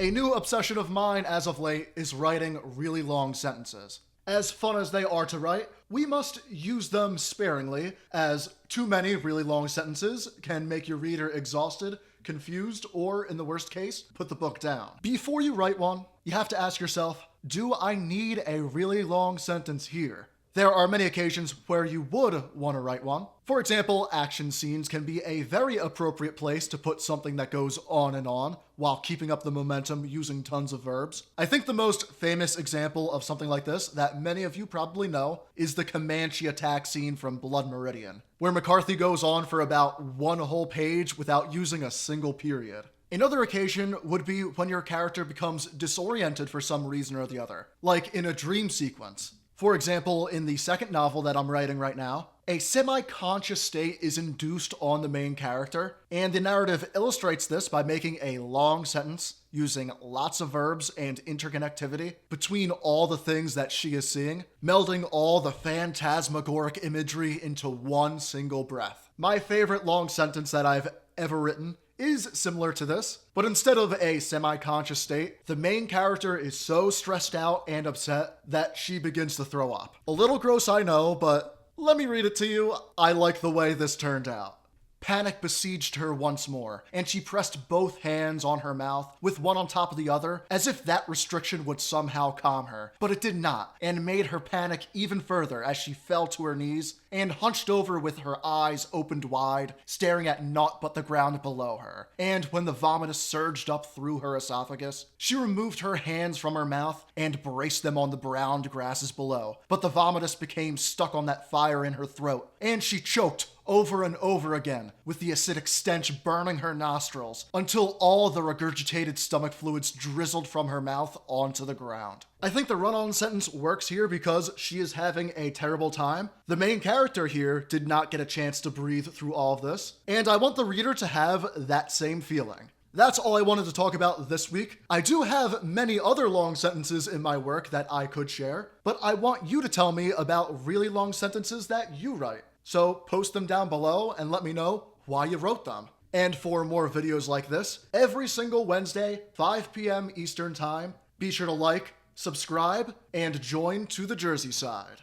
A new obsession of mine as of late is writing really long sentences. As fun as they are to write, we must use them sparingly, as too many really long sentences can make your reader exhausted, confused, or, in the worst case, put the book down. Before you write one, you have to ask yourself, do I need a really long sentence here? There are many occasions where you would want to write one. For example, action scenes can be a very appropriate place to put something that goes on and on while keeping up the momentum using tons of verbs. I think the most famous example of something like this that many of you probably know is the Comanche attack scene from Blood Meridian, where McCarthy goes on for about one whole page without using a single period. Another occasion would be when your character becomes disoriented for some reason or the other, like in a dream sequence. For example, in the second novel that I'm writing right now, a semi-conscious state is induced on the main character, and the narrative illustrates this by making a long sentence using lots of verbs and interconnectivity between all the things that she is seeing, melding all the phantasmagoric imagery into one single breath. My favorite long sentence that I've ever written is similar to this, but instead of a semi-conscious state, the main character is so stressed out and upset that she begins to throw up. A little gross, I know, but let me read it to you. I like the way this turned out. Panic besieged her once more, and she pressed both hands on her mouth, with one on top of the other, as if that restriction would somehow calm her. But it did not, and made her panic even further as she fell to her knees and hunched over with her eyes opened wide, staring at naught but the ground below her. And when the vomitus surged up through her esophagus, she removed her hands from her mouth and braced them on the browned grasses below. But the vomitus became stuck on that fire in her throat, and she choked over and over again, with the acidic stench burning her nostrils, until all the regurgitated stomach fluids drizzled from her mouth onto the ground. I think the run-on sentence works here because she is having a terrible time. The main character here did not get a chance to breathe through all of this, and I want the reader to have that same feeling. That's all I wanted to talk about this week. I do have many other long sentences in my work that I could share, but I want you to tell me about really long sentences that you write. So post them down below and let me know why you wrote them. And for more videos like this, every single Wednesday, 5 p.m. Eastern Time, be sure to like, subscribe, and join to the Jersey side.